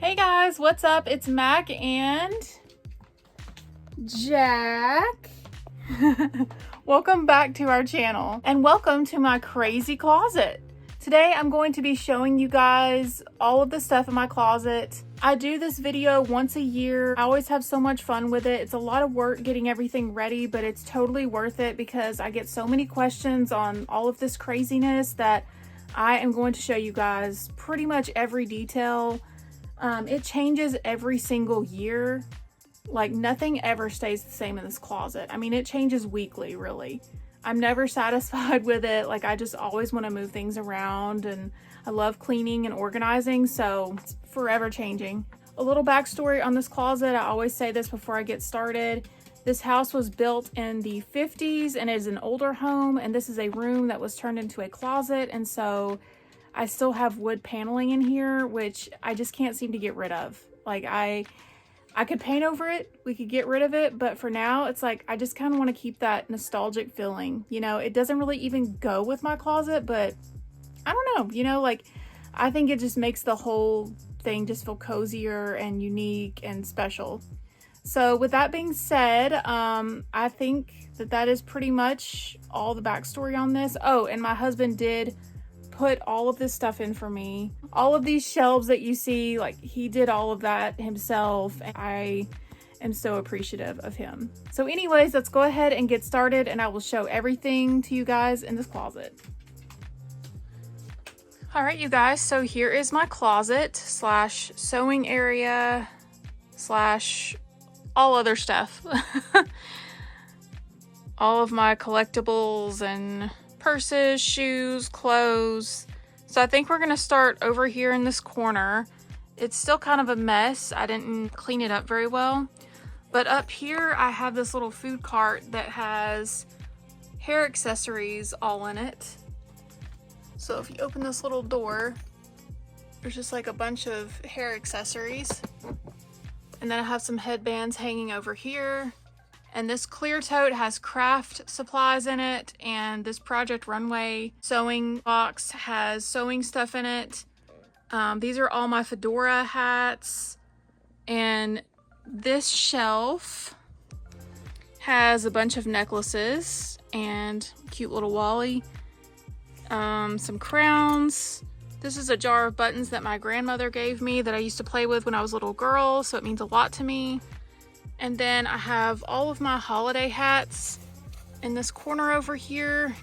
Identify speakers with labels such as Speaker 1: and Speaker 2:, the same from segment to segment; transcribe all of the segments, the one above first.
Speaker 1: Hey guys, what's up? It's Mac and Jack. Welcome back to our channel and welcome to my crazy closet. Today I'm going to be showing you guys all of the stuff in my closet. I do this video once a year. I always have so much fun with it. It's a lot of work getting everything ready, but it's totally worth it because I get so many questions on all of this craziness that I am going to show you guys pretty much every detail. It changes every single year. Like nothing ever stays the same in this closet. I mean, it changes weekly, really. I'm never satisfied with it. Like I just always want to move things around, and I love cleaning and organizing, so it's forever changing. A little backstory on this closet. I always say this before I get started. This house was built in the 50s and is an older home, and this is a room that was turned into a closet, and so I still have wood paneling in here, which I just can't seem to get rid of. Like I could paint over it, we could get rid of it, but for now it's like I just kind of want to keep that nostalgic feeling. You know, it doesn't really even go with my closet, but I don't know, you know, like I think it just makes the whole thing just feel cozier and unique and special. So with that being said, I think that is pretty much all the backstory on this. Oh, and my husband did put all of this stuff in for me. All of these shelves that you see, like he did all of that himself. And I am so appreciative of him. So anyways, let's go ahead and get started and I will show everything to you guys in this closet. All right, you guys, so here is my closet slash sewing area slash all other stuff. All of my collectibles and purses, shoes, clothes. So I think we're gonna start over here in this corner. It's still kind of a mess. I didn't clean it up very well. But up here I have this little food cart that has hair accessories all in it. So if you open this little door, there's just like a bunch of hair accessories. And then I have some headbands hanging over here. And this clear tote has craft supplies in it, and this Project Runway sewing box has sewing stuff in it. These are all my fedora hats, and this shelf has a bunch of necklaces and cute little Wally, some crowns. This is a jar of buttons that my grandmother gave me that I used to play with when I was a little girl, so it means a lot to me. And then I have all of my holiday hats in this corner over here.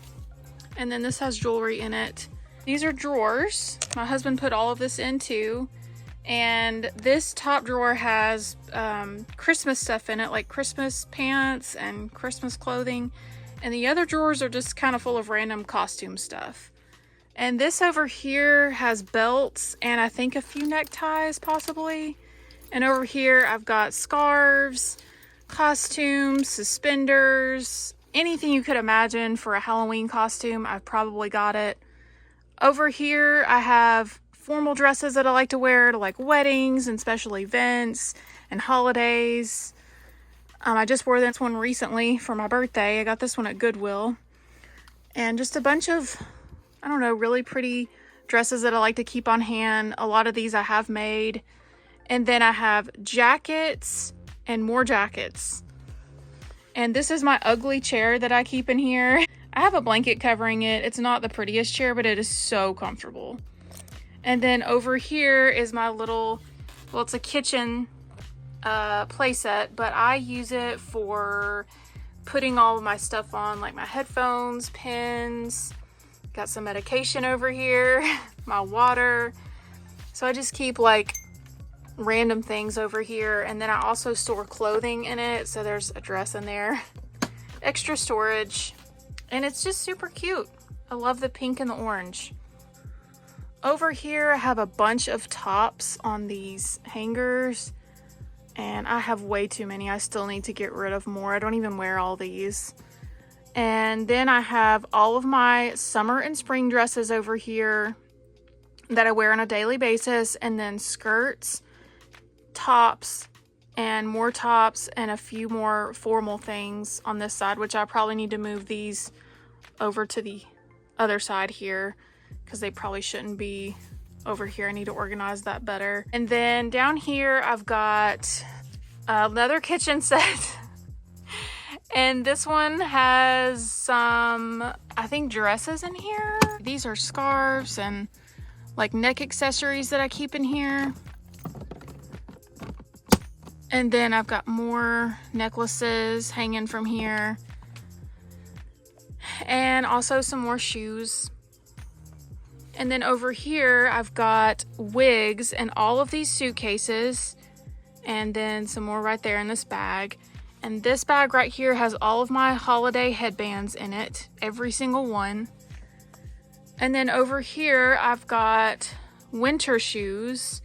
Speaker 1: And then this has jewelry in it. These are drawers. My husband put all of this into. And this top drawer has Christmas stuff in it, like Christmas pants and Christmas clothing. And the other drawers are just kind of full of random costume stuff. And this over here has belts and I think a few neckties possibly. And over here, I've got scarves, costumes, suspenders, anything you could imagine for a Halloween costume, I've probably got it. Over here, I have formal dresses that I like to wear to like weddings and special events and holidays. I just wore this one recently for my birthday. I got this one at Goodwill. And just a bunch of, I don't know, really pretty dresses that I like to keep on hand. A lot of these I have made. And then I have jackets and more jackets. And this is my ugly chair that I keep in here. I have a blanket covering it. It's not the prettiest chair, but it is so comfortable. And then over here is my little, well, it's a kitchen playset, but I use it for putting all of my stuff on, like my headphones, pens, got some medication over here, my water. So I just keep like random things over here, and then I also store clothing in it, so there's a dress in there, extra storage, and it's just super cute. I love the pink and the orange. Over here I have a bunch of tops on these hangers, and I have way too many. I still need to get rid of more. I don't even wear all these. And then I have all of my summer and spring dresses over here that I wear on a daily basis, and then skirts, tops, and more tops, and a few more formal things on this side, which I probably need to move these over to the other side here because they probably shouldn't be over here. I need to organize that better. And then down here, I've got another kitchen set. And this one has some, I think, dresses in here. These are scarves and like neck accessories that I keep in here. And then I've got more necklaces hanging from here. And also some more shoes. And then over here, I've got wigs and all of these suitcases. And then some more right there in this bag. And this bag right here has all of my holiday headbands in it. Every single one. And then over here, I've got winter shoes.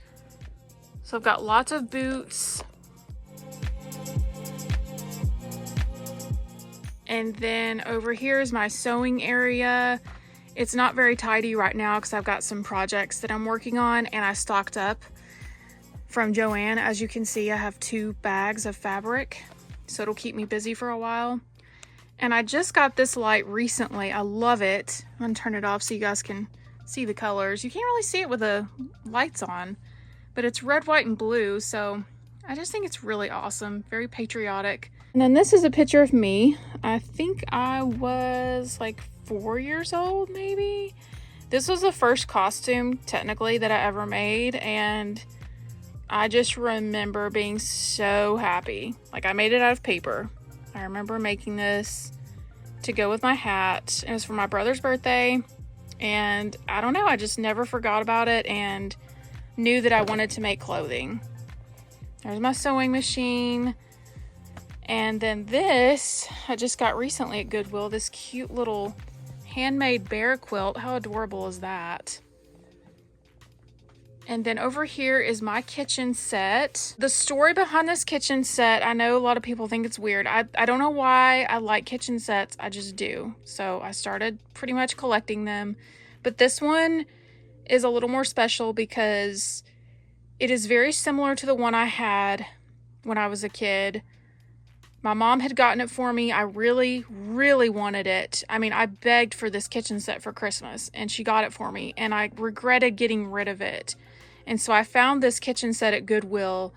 Speaker 1: So I've got lots of boots. And then over here is my sewing area. It's not very tidy right now because I've got some projects that I'm working on, and I stocked up from Joann. As you can see, I have 2 bags of fabric, so it'll keep me busy for a while. And I just got this light recently. I love it. I'm gonna turn it off so you guys can see the colors. You can't really see it with the lights on, but it's red, white, and blue, so I just think it's really awesome. Very patriotic. And then this is a picture of me. I think I was like 4 years old, maybe. This was the first costume, technically, that I ever made, and I just remember being so happy. Like, I made it out of paper. I remember making this to go with my hat. It was for my brother's birthday, and I don't know, I just never forgot about it and knew that I wanted to make clothing. There's my sewing machine. And then this, I just got recently at Goodwill, this cute little handmade bear quilt. How adorable is that? And then over here is my kitchen set. The story behind this kitchen set, I know a lot of people think it's weird. I don't know why I like kitchen sets, I just do. So I started pretty much collecting them. But this one is a little more special because it is very similar to the one I had when I was a kid. My mom had gotten it for me. I really, really wanted it. I mean, I begged for this kitchen set for Christmas, and she got it for me, and I regretted getting rid of it. And so I found this kitchen set at Goodwill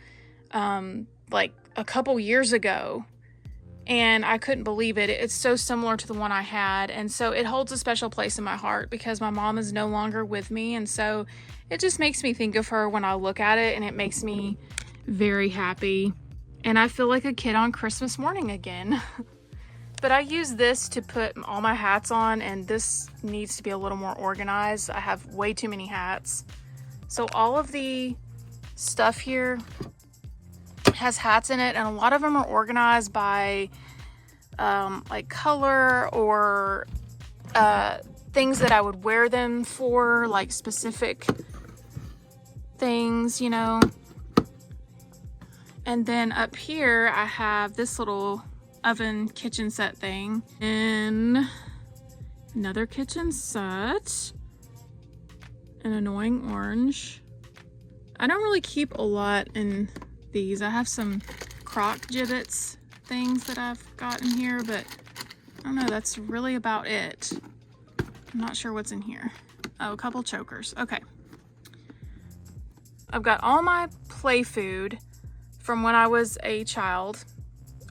Speaker 1: like a couple years ago, and I couldn't believe it. It's so similar to the one I had, and so it holds a special place in my heart because my mom is no longer with me, and so it just makes me think of her when I look at it, and it makes me very happy. And I feel like a kid on Christmas morning again. But I use this to put all my hats on, and this needs to be a little more organized. I have way too many hats. So all of the stuff here has hats in it, and a lot of them are organized by like color or things that I would wear them for, like specific things, you know. And then up here, I have this little oven kitchen set thing. And another kitchen set. An annoying orange. I don't really keep a lot in these. I have some crock gibbets things that I've got in here, but I don't know, that's really about it. I'm not sure what's in here. Oh, a couple chokers. Okay. I've got all my play food from when I was a child.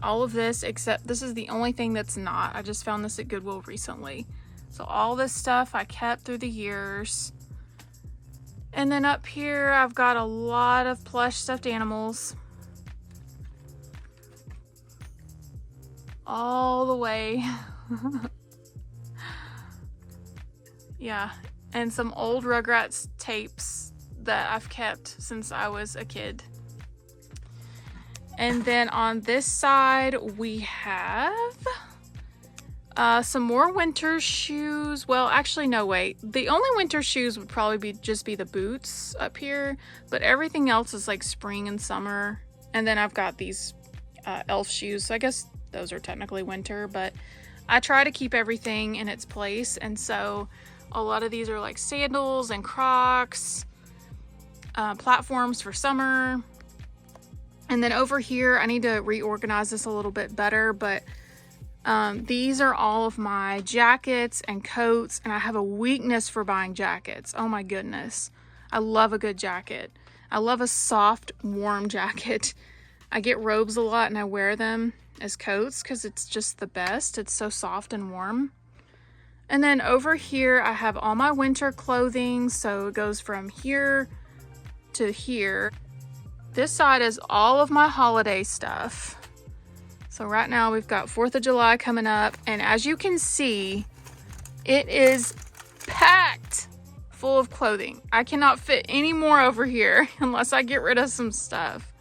Speaker 1: All of this, except this is the only thing that's not. I just found this at Goodwill recently. So all this stuff I kept through the years. And then up here, I've got a lot of plush stuffed animals. All the way. Yeah, and some old Rugrats tapes that I've kept since I was a kid. And then on this side, we have some more winter shoes. Well, actually, no, wait. The only winter shoes would probably just be the boots up here, but everything else is like spring and summer. And then I've got these elf shoes. So I guess those are technically winter, but I try to keep everything in its place. And so a lot of these are like sandals and Crocs, platforms for summer. And then over here, I need to reorganize this a little bit better, but these are all of my jackets and coats, and I have a weakness for buying jackets. Oh my goodness. I love a good jacket. I love a soft, warm jacket. I get robes a lot and I wear them as coats because it's just the best. It's so soft and warm. And then over here, I have all my winter clothing. So it goes from here to here. This side is all of my holiday stuff. So right now we've got 4th of July coming up. And as you can see, it is packed full of clothing. I cannot fit any more over here unless I get rid of some stuff.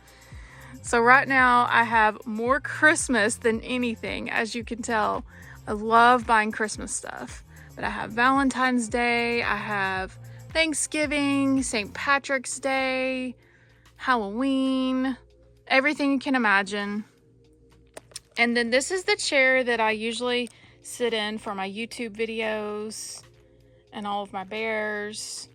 Speaker 1: So right now I have more Christmas than anything, as you can tell. I love buying Christmas stuff, but I have Valentine's Day, I have Thanksgiving, St. Patrick's Day, Halloween, everything you can imagine. And then this is the chair that I usually sit in for my YouTube videos and all of my bears.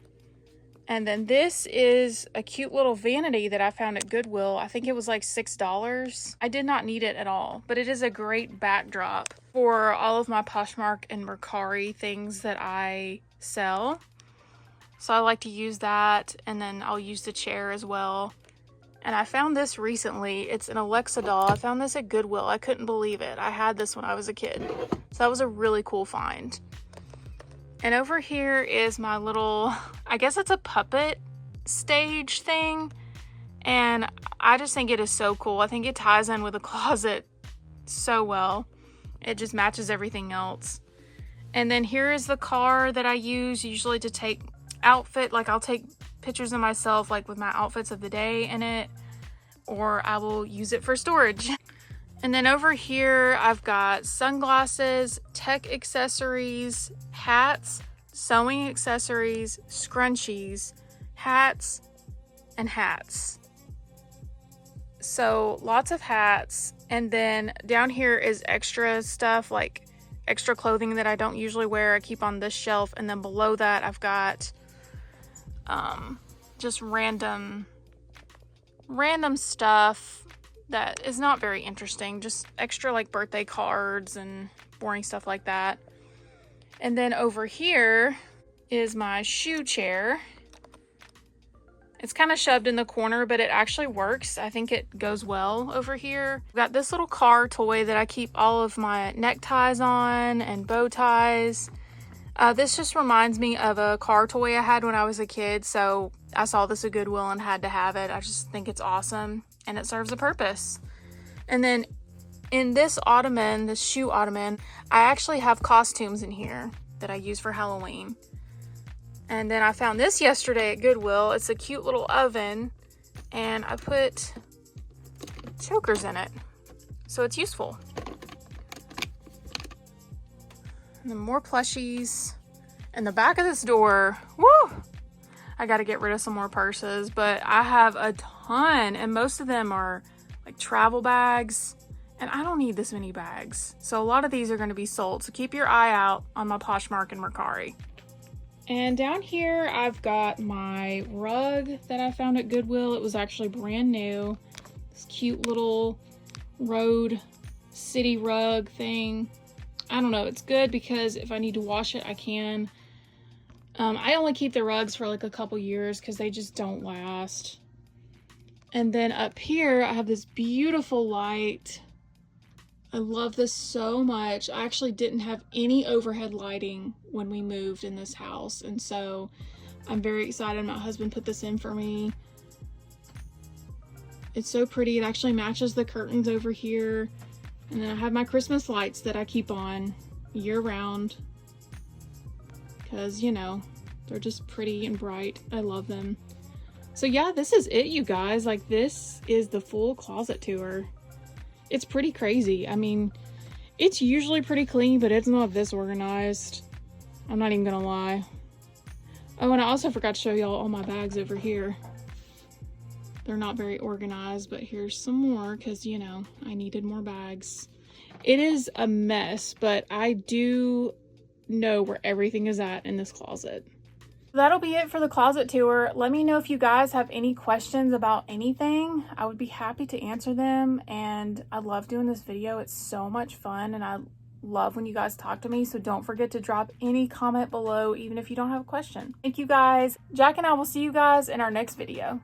Speaker 1: And then this is a cute little vanity that I found at Goodwill. I think it was like $6. I did not need it at all, but it is a great backdrop for all of my Poshmark and Mercari things that I sell. So I like to use that, and then I'll use the chair as well. And I found this recently. It's an Alexa doll. I found this at Goodwill. I couldn't believe it. I had this when I was a kid. So that was a really cool find. And over here is my little, I guess it's a puppet stage thing. And I just think it is so cool. I think it ties in with the closet so well. It just matches everything else. And then here is the car that I use usually to take outfit. Like I'll take pictures of myself like with my outfits of the day in it. Or I will use it for storage. And then over here, I've got sunglasses, tech accessories, hats, sewing accessories, scrunchies, hats, and hats. So lots of hats. And then down here is extra stuff, like extra clothing that I don't usually wear. I keep on this shelf. And then below that, I've got just random stuff that is not very interesting, just extra like birthday cards and boring stuff like that. And then over here is my shoe chair. It's kind of shoved in the corner, but it actually works. I think it goes well over here. I've got this little car toy that I keep all of my neckties on and bow ties. This just reminds me of a car toy I had when I was a kid, so I saw this at Goodwill and had to have it. I just think it's awesome. And it serves a purpose. And then in this ottoman, this shoe ottoman, I actually have costumes in here that I use for Halloween. And then I found this yesterday at Goodwill. It's a cute little oven, and I put chokers in it, so it's useful. And then more plushies. And the back of this door, woo! I gotta get rid of some more purses, but I have a ton, and most of them are like travel bags, and I don't need this many bags. So a lot of these are gonna be sold, so keep your eye out on my Poshmark and Mercari. And down here, I've got my rug that I found at Goodwill. It was actually brand new. This cute little road city rug thing. I don't know, it's good because if I need to wash it, I can. I only keep the rugs for like a couple years because they just don't last. And then up here, I have this beautiful light. I love this so much. I actually didn't have any overhead lighting when we moved in this house. And so I'm very excited. My husband put this in for me. It's so pretty. It actually matches the curtains over here. And then I have my Christmas lights that I keep on year round. Because, you know, they're just pretty and bright. I love them. So yeah, this is it, you guys. Like, this is the full closet tour. It's pretty crazy. I mean, it's usually pretty clean, but it's not this organized. I'm not even gonna lie. Oh, and I also forgot to show y'all all my bags over here. They're not very organized, but here's some more because, you know, I needed more bags. It is a mess, but I do know where everything is at in this closet. That'll be it for the closet tour. Let me know if you guys have any questions about anything. I would be happy to answer them, and I love doing this video. It's so much fun, and I love when you guys talk to me, so don't forget to drop any comment below, even if you don't have a question. Thank you guys. Jack and I will see you guys in our next video.